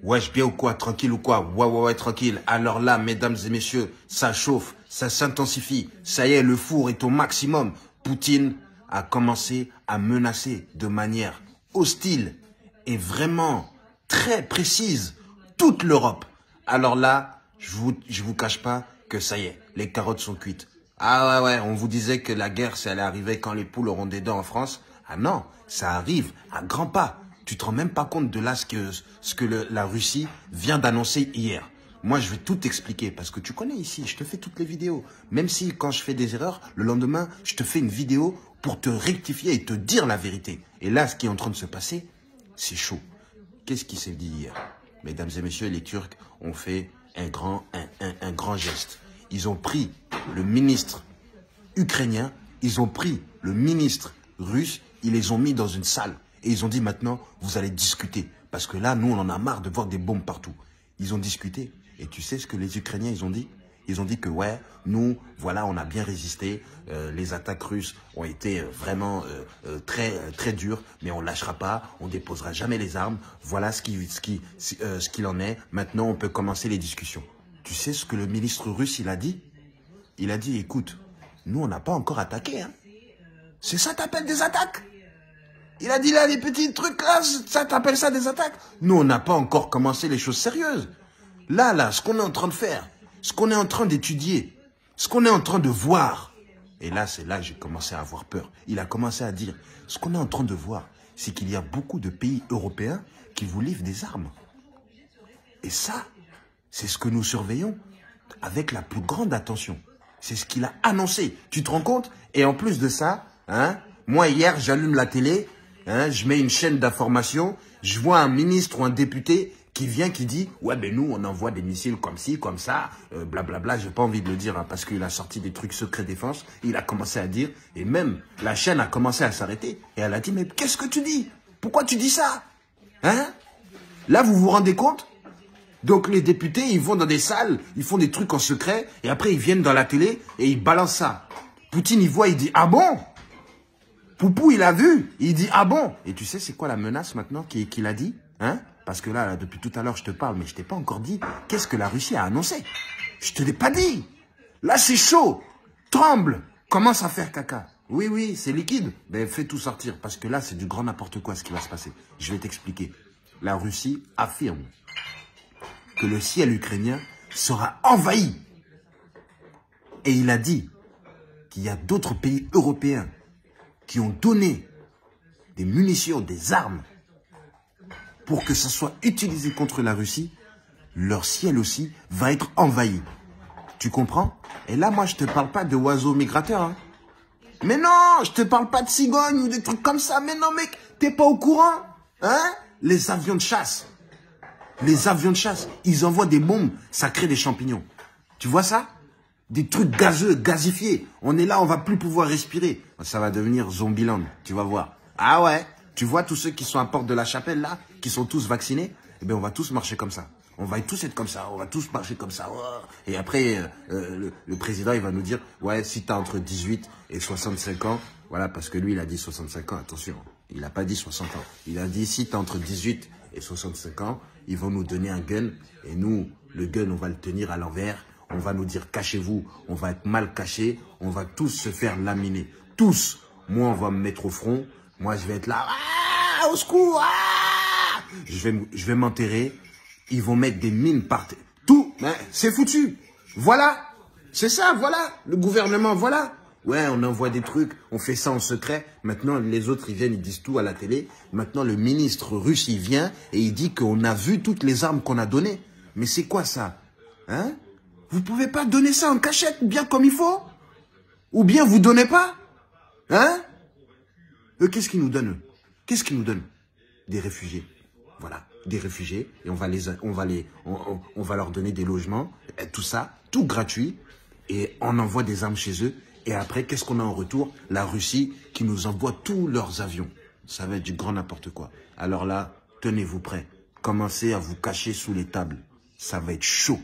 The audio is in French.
Wesh, bien ou quoi? Tranquille ou quoi? Ouais, tranquille. Alors là, mesdames et messieurs, ça chauffe, ça s'intensifie. Ça y est, le four est au maximum. Poutine a commencé à menacer de manière hostile et vraiment très précise toute l'Europe. Alors là, je vous cache pas que ça y est, les carottes sont cuites. Ah ouais, on vous disait que la guerre, ça allait arriver quand les poules auront des dents en France. Ah non, ça arrive à grands pas. Tu te rends même pas compte de là ce que la Russie vient d'annoncer hier. Moi, je vais tout expliquer parce que tu connais ici, je te fais toutes les vidéos. Même si quand je fais des erreurs, le lendemain, je te fais une vidéo pour te rectifier et te dire la vérité. Et là, ce qui est en train de se passer, c'est chaud. Qu'est-ce qui s'est dit hier? Mesdames et messieurs, les Turcs ont fait un grand geste. Ils ont pris le ministre ukrainien, ils ont pris le ministre russe, ils les ont mis dans une salle. Et ils ont dit maintenant, vous allez discuter. Parce que là, nous, on en a marre de voir des bombes partout. Ils ont discuté. Et tu sais ce que les Ukrainiens, ils ont dit? Ils ont dit que ouais, nous, voilà, on a bien résisté. Les attaques russes ont été vraiment très dures. Mais on ne lâchera pas, on ne déposera jamais les armes. Voilà ce qu'il en est. Maintenant, on peut commencer les discussions. Tu sais ce que le ministre russe, il a dit? Il a dit, écoute, nous, on n'a pas encore attaqué. Hein. C'est ça t'appelles des attaques? Il a dit là, les petits trucs là, ça t'appelle ça des attaques? Nous, on n'a pas encore commencé les choses sérieuses. Là, ce qu'on est en train de faire, ce qu'on est en train d'étudier, ce qu'on est en train de voir. Et là, c'est là que j'ai commencé à avoir peur. Il a commencé à dire, ce qu'on est en train de voir, c'est qu'il y a beaucoup de pays européens qui vous livrent des armes. Et ça, c'est ce que nous surveillons avec la plus grande attention. C'est ce qu'il a annoncé. Tu te rends compte? Et en plus de ça, hein, moi hier, j'allume la télé, hein, je mets une chaîne d'information, je vois un ministre ou un député qui vient, qui dit « Ouais, ben nous, on envoie des missiles comme ci, comme ça, blablabla. » J'ai pas envie de le dire hein, parce qu'il a sorti des trucs secret défense. Il a commencé à dire, et même la chaîne a commencé à s'arrêter. Et elle a dit « Mais qu'est-ce que tu dis? Pourquoi tu dis ça? Hein? Là, vous vous rendez compte? Donc les députés, ils vont dans des salles, ils font des trucs en secret, et après ils viennent dans la télé et ils balancent ça. Poutine, il voit, il dit « Ah bon ?» Poupou, il a vu, il dit « Ah bon ?» Et tu sais, c'est quoi la menace maintenant qu'il a dit, hein? Parce que là, depuis tout à l'heure, je te parle, mais je t'ai pas encore dit qu'est-ce que la Russie a annoncé. Je te l'ai pas dit. Là, c'est chaud. Tremble. Commence à faire caca. Oui, c'est liquide. Ben, fais tout sortir, parce que là, c'est du grand n'importe quoi ce qui va se passer. Je vais t'expliquer. La Russie affirme que le ciel ukrainien sera envahi. Et il a dit qu'il y a d'autres pays européens qui ont donné des munitions, des armes, pour que ça soit utilisé contre la Russie. Leur ciel aussi va être envahi. Tu comprends? Et là, moi, je te parle pas de oiseaux migrateurs. Hein. Mais non, je te parle pas de cigognes ou des trucs comme ça. Mais non, mec, t'es pas au courant? Hein? Les avions de chasse. Les avions de chasse, ils envoient des bombes, ça crée des champignons. Tu vois ça? Des trucs gazeux, gazifiés. On est là, on va plus pouvoir respirer. Ça va devenir Zombieland, tu vas voir. Ah ouais? Tu vois tous ceux qui sont à Porte de la Chapelle là, qui sont tous vaccinés? Eh bien, on va tous marcher comme ça. On va tous être comme ça, on va tous marcher comme ça. Et après, le président, il va nous dire, ouais, si tu as entre 18 et 65 ans, voilà, parce que lui, il a dit 65 ans, attention, il n'a pas dit 60 ans. Il a dit, si tu as entre 18 et 65 ans, ils vont nous donner un gun. Et nous, le gun, on va le tenir à l'envers. On va nous dire, cachez-vous. On va être mal cachés. On va tous se faire laminer. Tous. Moi, on va me mettre au front. Moi, je vais être là. Ah, au secours. Ah, je vais m'enterrer. Ils vont mettre des mines par terre. Tout. Ben, c'est foutu. Voilà. C'est ça, voilà. Le gouvernement, voilà. Ouais, on envoie des trucs. On fait ça en secret. Maintenant, les autres, ils viennent, ils disent tout à la télé. Maintenant, le ministre russe, il vient et il dit qu'on a vu toutes les armes qu'on a données. Mais c'est quoi ça? Hein? Vous pouvez pas donner ça en cachette, bien comme il faut? Ou bien vous donnez pas? Hein? Qu'est-ce qu'ils nous donnent? Qu'est-ce qu'ils nous donnent? Des réfugiés. Voilà, des réfugiés. Et on va leur donner des logements, tout ça, tout gratuit. Et on envoie des armes chez eux. Et après, qu'est-ce qu'on a en retour? La Russie qui nous envoie tous leurs avions. Ça va être du grand n'importe quoi. Alors là, tenez-vous prêts. Commencez à vous cacher sous les tables. Ça va être chaud.